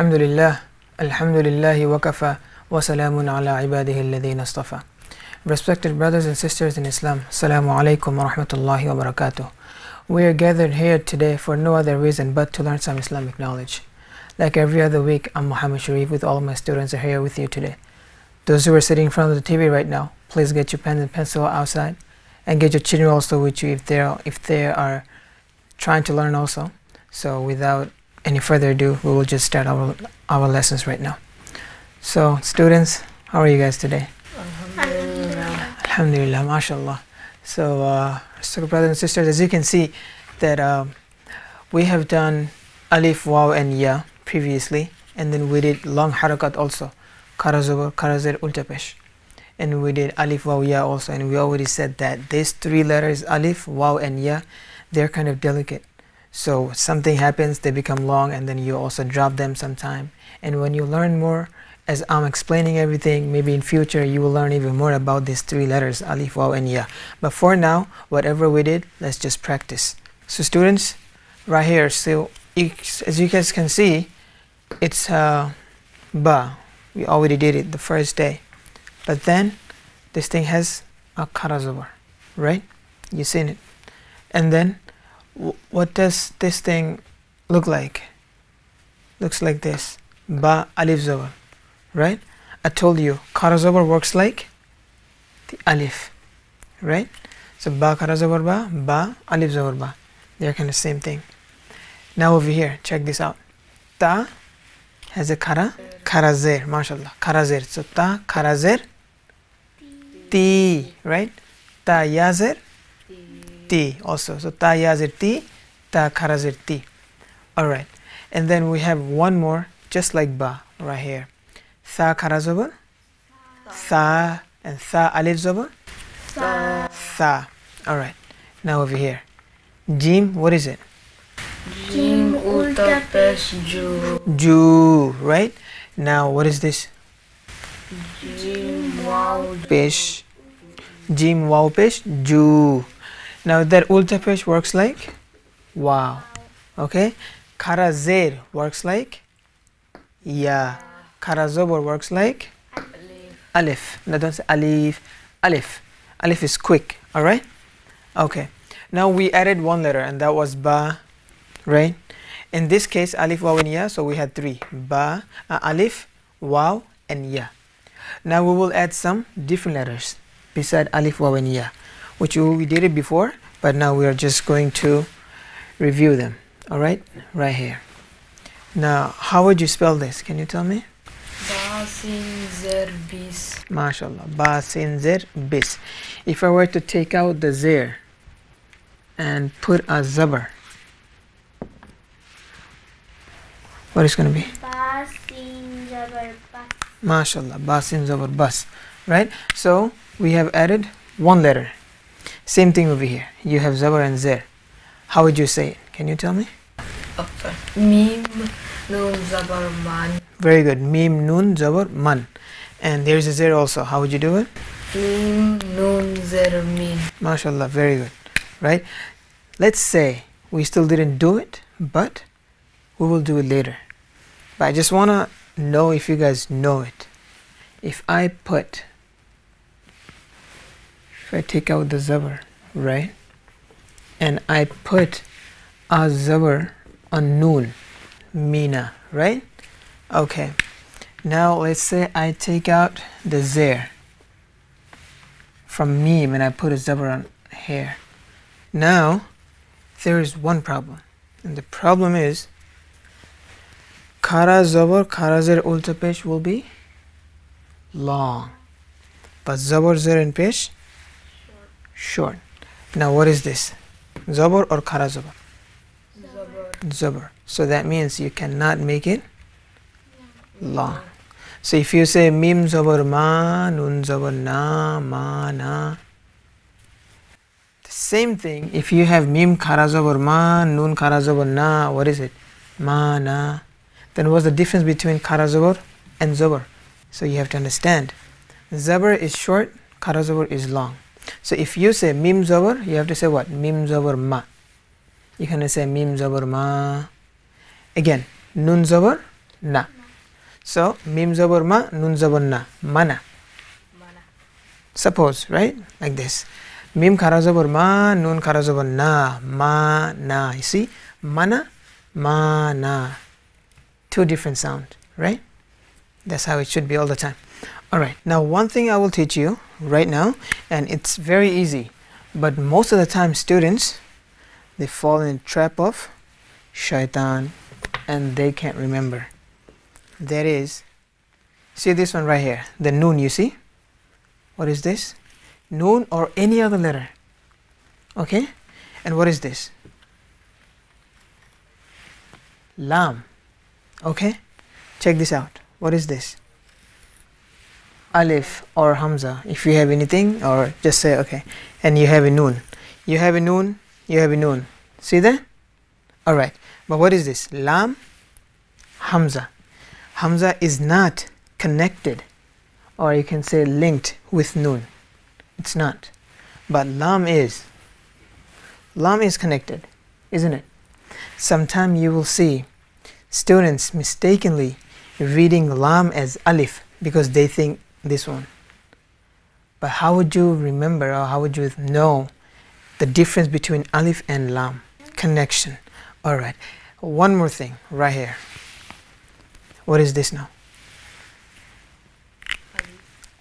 Alhamdulillah, Alhamdulillahi wa kafa, wa salamun ala ibadihi alladhina astafa. Respected brothers and sisters in Islam, Assalamu alaikum wa rahmatullahi wa barakatuh. We are gathered here today for no other reason but to learn some Islamic knowledge. Like every other week, I'm Muhammad Sharif with all of my students are here with you today. Those who are sitting in front of the TV right now, please get your pen and pencil outside and get your children also with you if they are trying to learn also. So without any further ado, we will just start our lessons right now. So students, how are you guys today? Alhamdulillah. Alhamdulillah, mashallah. So brothers and sisters, as you can see that we have done alif, waw and ya previously, and then we did long harakat also, kara zabar, kara zer, ulta pesh, and we did alif, waw, ya also, and we already said that these three letters alif, waw and ya, they're kind of delicate. So something happens, they become long, and then you also drop them sometime. And when you learn more, as I'm explaining everything, maybe in future you will learn even more about these three letters, alif, waw and ya. But for now, whatever we did, let's just practice. So students, right here, so as you guys can see, it's ba. We already did it the first day. But then, this thing has a kara zabar, right? You've seen it. And then, what does this thing look like? Looks like this. Ba alif zabar, right? I told you kara zabar works like the alif, right? So ba kara zabar ba alif zabar ba. They're kind of the same thing. Now over here, check this out. Ta has a kara zer, mashallah, kara zer. So ta kara zer ti, right? Ta ya zer ti also. So ta ya zer ti, ta kara zer ti. Alright. And then we have one more, just like ba, right here. Tha kara zabar, tha, and tha alif zabar, tha. Alright. Now over here. Jim, what is it? Jim ulta pesh ju. Ju, right? Now what is this? Jim wow Pesh. Jim wow pesh ju. Now that ulta pesh works like wow. Okay? Kara zer works like ya. Kara zabar works like alif. Now don't say alif. Alif. Alif is quick. Alright? Okay. Now we added one letter and that was ba, right? In this case, alif, waw and ya, so we had three. Ba, alif, waw and ya. Now we will add some different letters beside alif, waw and ya, which we did it before, but now we are just going to review them. Alright? Right here. Now, how would you spell this? Can you tell me? ba sin zer bis. MashaAllah. Ba sin zer bis. If I were to take out the zer and put a zabar, what is going to be? Ba sin zabar bas. MashaAllah. Ba sin zabar bas. Right? So, we have added one letter. Same thing over here. You have zabar and zer. How would you say it? Can you tell me? Mim nun zabar man. Very good. Mim nun zabar man. And there's a zer also. How would you do it? Mim nun zer min. MashaAllah. Very good. Right? Let's say we still didn't do it, but we will do it later. But I just want to know if you guys know it. If I take out the zabar, right? And I put a zabar on noon, mina, right? Okay. Now let's say I take out the zer from mim and I put a zabar on here. Now there is one problem, and the problem is kara zabar kara zer ulta pesh will be long, but zabar zer and pesh short. Now what is this? Zabar or kara zabar? Zabar. So that means you cannot make it long. So if you say mim zabar ma, nun zabar na, ma na. The same thing, if you have mim kara zabar ma, nun kara zabar na, what is it? Ma na. Then what's the difference between kara zabar and zabar? So you have to understand. Zabar is short, kara zabar is long. So if you say mim zabar, you have to say what? Mim zabar ma. You can say mim zabar ma. Again, nun zabar, Na. So mim zabar ma, nun zabar na, mana. Suppose, right? Like this. Mim khara zabar ma, nun khara zabar na, ma na. You see? Mana, ma na. Two different sounds, right? That's how it should be all the time. Alright, now one thing I will teach you right now, and it's very easy, but most of the time students, they fall in the trap of shaitan and they can't remember. That is, see this one right here, the noon, you see? What is this? Noon or any other letter. Okay? And what is this? Lam. Okay? Check this out. What is this? Alif or Hamza. If you have anything, or just say okay. And you have a noon. You have a noon, you have a noon. See that? Alright. But what is this? Lam, Hamza. Hamza is not connected, or you can say linked with noon. It's not. But Lam is. Lam is connected, isn't it? Sometime you will see students mistakenly reading Lam as Alif because they think this one. But how would you remember, or how would you know the difference between Alif and Lam? Connection. Alright. One more thing right here. What is this now?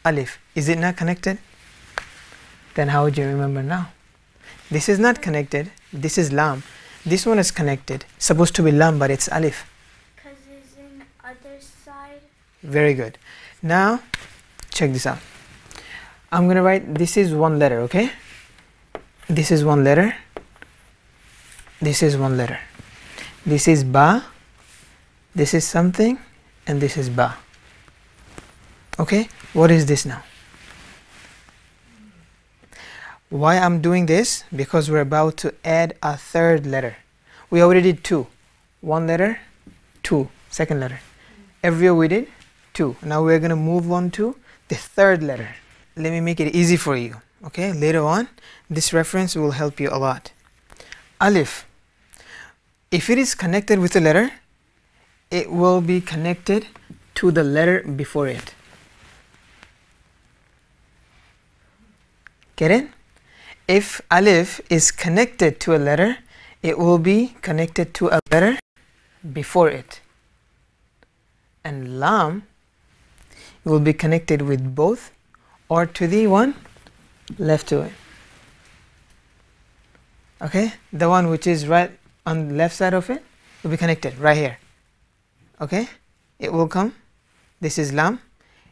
Alif. Is it not connected? Then how would you remember now? This is not connected. This is Lam. This one is connected. Supposed to be Lam, but it's Alif. Because it's in other side. Very good. Now, check this out. I'm going to write, this is one letter, okay? This is one letter. This is one letter. This is Ba. This is something. And this is Ba. Okay? What is this now? Why I'm doing this? Because we're about to add a third letter. We already did two. One letter, two. Second letter. Everywhere we did two. Now we're going to move on to the third letter. Let me make it easy for you. Okay? Later on, this reference will help you a lot. Alif. If it is connected with a letter, it will be connected to the letter before it. Get it? If Alif is connected to a letter, it will be connected to a letter before it. And Lam will be connected with both or to the one left to it. Okay? The one which is right on the left side of it will be connected right here. Okay? It will come. This is Lam.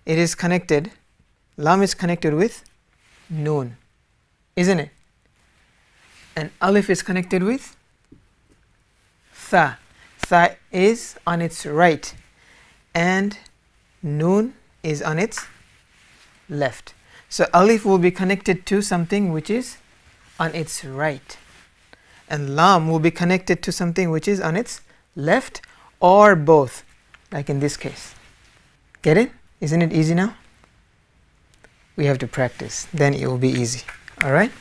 It is connected. Lam is connected with Noon. Isn't it? And Alif is connected with Tha. Tha is on its right. And Noon is on its left. So Alif will be connected to something which is on its right. And Lam will be connected to something which is on its left or both. Like in this case. Get it? Isn't it easy now? We have to practice. Then it will be easy. Alright?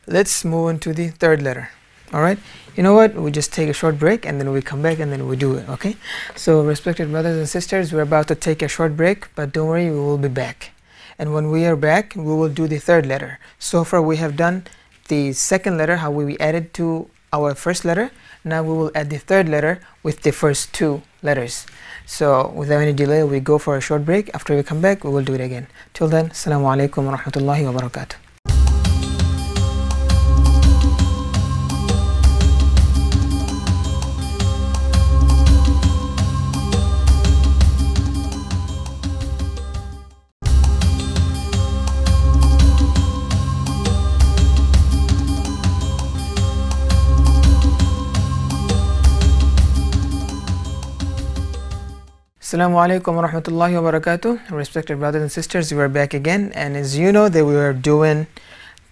Let's move on to the third letter. Alright? You know what? We just take a short break and then we come back and then we do it. Okay? So respected brothers and sisters, we're about to take a short break, but don't worry, we will be back. And when we are back, we will do the third letter. So far we have done the second letter, how we added to our first letter. Now we will add the third letter with the first two letters. So without any delay, we go for a short break. After we come back, we will do it again. Till then, Assalamu alaikum wa rahmatullahi wa barakatuh. Assalamu alaikum wa rahmatullahi wa barakatuh. Respected brothers and sisters, we are back again, and as you know that we are doing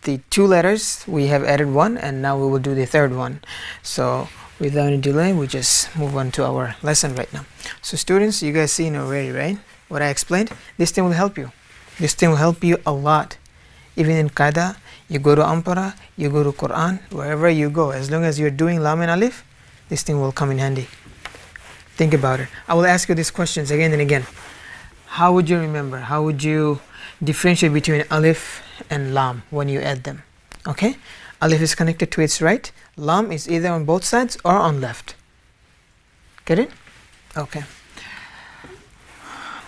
the two letters. We have added one and now we will do the third one. So without any delay, we just move on to our lesson right now. So students, you guys seen already, right? What I explained? This thing will help you. This thing will help you a lot. Even in Qaida, you go to Ampara, you go to Quran, wherever you go, as long as you're doing Lam and Alif, this thing will come in handy. Think about it. I will ask you these questions again and again. How would you remember? How would you differentiate between alif and lam when you add them? Okay? Alif is connected to its right. Lam is either on both sides or on left. Get it? Okay.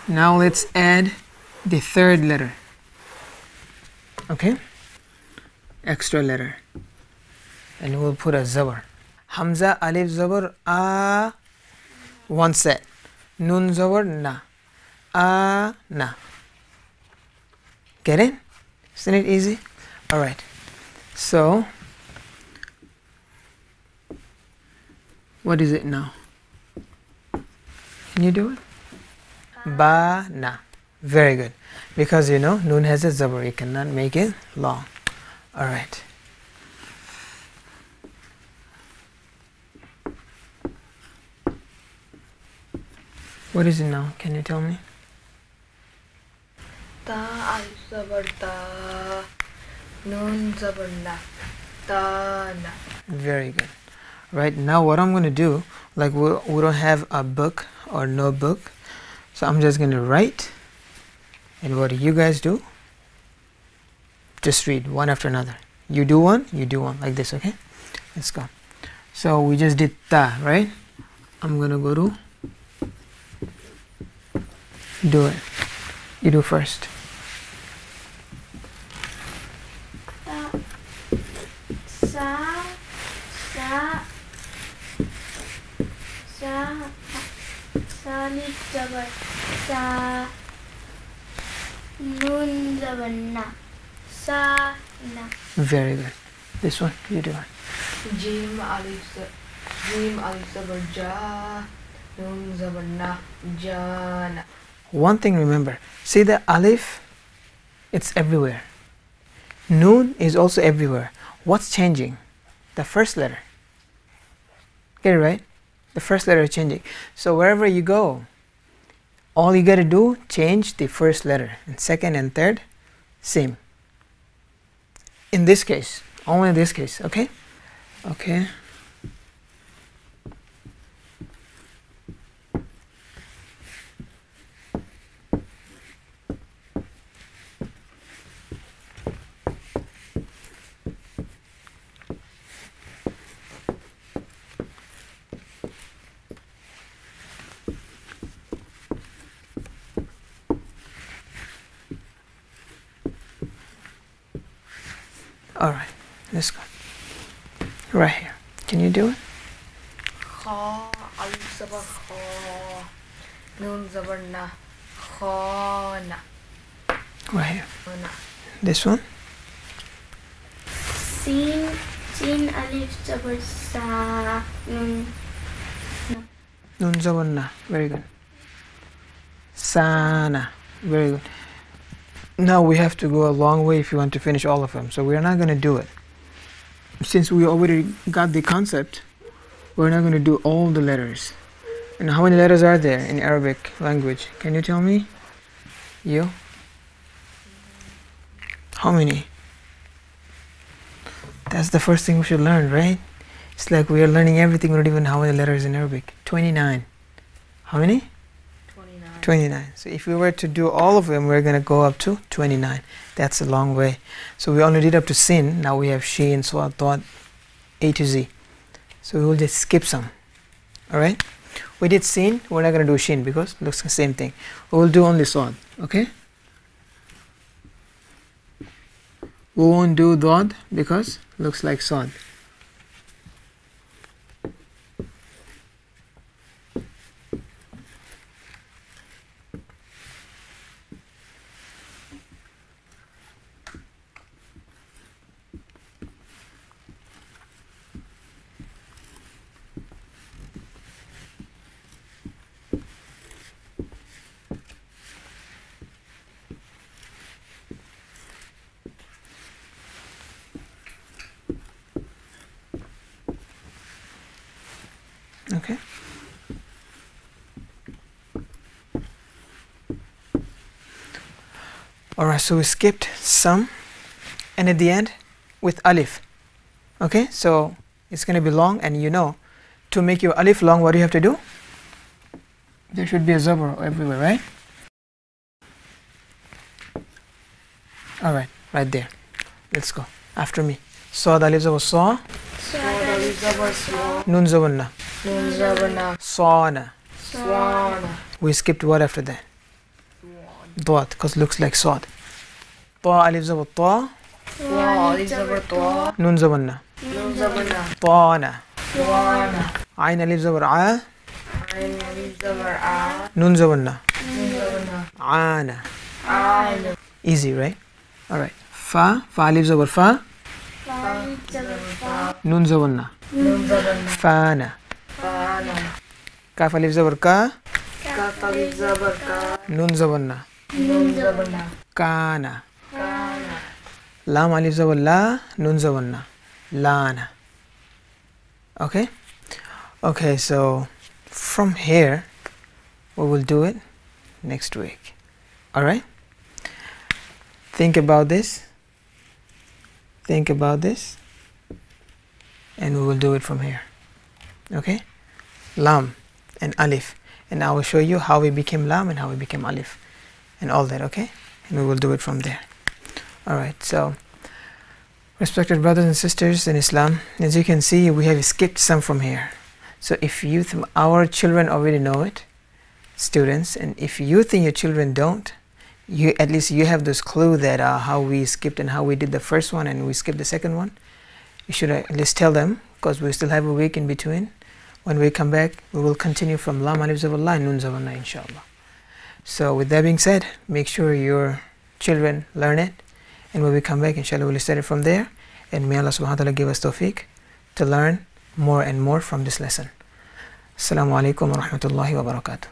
Now let's add the third letter. Okay? Extra letter. And we'll put a zabar. Hamza, alif, zabar, a. One set. Nun, zabar, na. Na. Get it? Isn't it easy? Alright. So, what is it now? Can you do it? Ba, na. Very good. Because you know, nun has a zabar. You cannot make it long. Alright. What is it now? Can you tell me? Ta alif zabar ta, nun zabar na, ta na. Very good. Right, now what I'm going to do, like we don't have a book or notebook, so I'm just going to write, and what do you guys do? Just read one after another. You do one, like this, okay? Let's go. So we just did ta, right? I'm going to go to do it. You do first. Alif zabar sa, nun zabar na, sa na. Very good. This one, you do it. Jim alif zabar ja, nun zabar na, ja na. One thing remember, see the alif, it's everywhere. Noon is also everywhere. What's changing? The first letter. Get it right? The first letter is changing. So wherever you go, all you gotta do, change the first letter. And second and third, same. In this case, only in this case, okay? Okay. Alright, let's go. Right here. Can you do it? Kha alif zabar kha, nun zabar na, kha na. Right here. Na. This one? Sin alif zabar sa, nun. Nun zabar na. Very good. Sana. Very good. Now we have to go a long way if you want to finish all of them. So we are not going to do it. Since we already got the concept, we're not going to do all the letters. And how many letters are there in Arabic language? Can you tell me? You? How many? That's the first thing we should learn, right? It's like we are learning everything, we don't even know how many letters in Arabic. 29. How many? 29. So if we were to do all of them, we're going to go up to 29. That's a long way. So we only did up to sin. Now we have shin, swad, dot, A to Z. So we will just skip some. Alright? We did sin. We're not going to do shin because it looks the same thing. We will do only swad. Okay? We won't do dot because it looks like swad. Okay. Alright, so we skipped some, and at the end with alif. Okay, so it's going to be long, and you know, to make your alif long, what do you have to do? There should be a zabar everywhere, right? Alright, right there. Let's go. After me. Sad alif zabar sa. Sad alif zabar sa. Nun zabar na. Nun zabar na. Sana. Swana. We skipped what after that? Dot, because it looks like sad. Ta alif zabar ta. Wa alif zabar ta. Nun zabar na. Nun zabar na. Tana. Wana. Ain alif zabar a. Ain alif zabar a. Nun zabar na. Nun zabar na. Ana. Ana. Easy, right? Alright. Fa. Fa alif zabar fa. Fa alif zabar fa. Nun zabar na. Nun zabar na. Fana. Fana. Kaf alif zabar ka. Kaf alif zabar ka. Nun zabar na. Nun zabar na. Kana. Kana. Lam alif zabar la. Nun zabar na. Lana. Okay? Okay, so from here we will do it next week. Alright? Think about this. Think about this. And we will do it from here. Okay? Lam and alif. And I will show you how we became lam and how we became alif. And all that, okay? And we will do it from there. Alright, so respected brothers and sisters in Islam, as you can see, we have skipped some from here. So if you our children already know it, students, and if you think your children don't, you at least you have this clue that how we skipped and how we did the first one and we skipped the second one. You should at least tell them, because we still have a week in between. When we come back, we will continue from lam alif zabar la, nun zabar na, inshallah. So with that being said, make sure your children learn it, and when we come back, inshallah, we'll study from there. And may Allah subhanahu wa ta'ala give us tawfiq to learn more and more from this lesson. Assalamu alaikum wa rahmatullahi wa barakatuh.